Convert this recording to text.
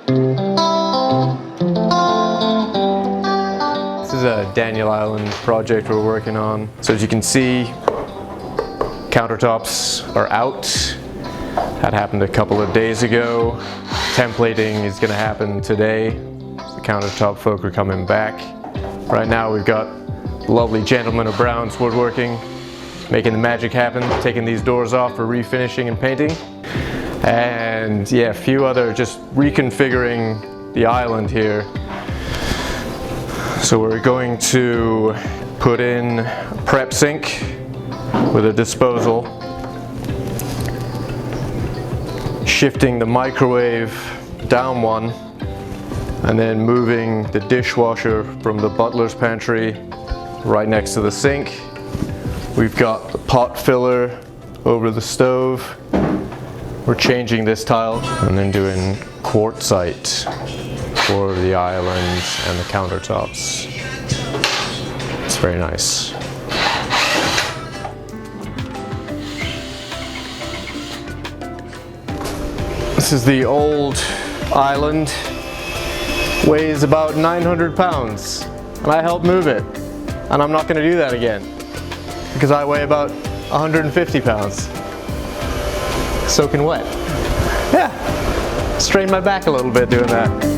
This is a Daniel Island project we're working on. So as you can see, countertops are out. That happened a couple of days ago. Templating is going to happen today. The countertop folk are coming back. Right now we've got lovely Gentleman of Brown's woodworking, making the magic happen, taking these doors off for refinishing and painting. And yeah, a few other, just reconfiguring the island here. So we're going to put in a prep sink with a disposal, shifting the microwave down one, and then moving the dishwasher from the butler's pantry right next to the sink. We've got the pot filler over the stove. We're changing this tile and then doing quartzite for the island and the countertops. It's very nice. This is the old island. Weighs about 900 pounds, and I helped move it. And I'm not going to do that again because I weigh about 150 pounds. Soaking wet. Yeah, strained my back a little bit doing that.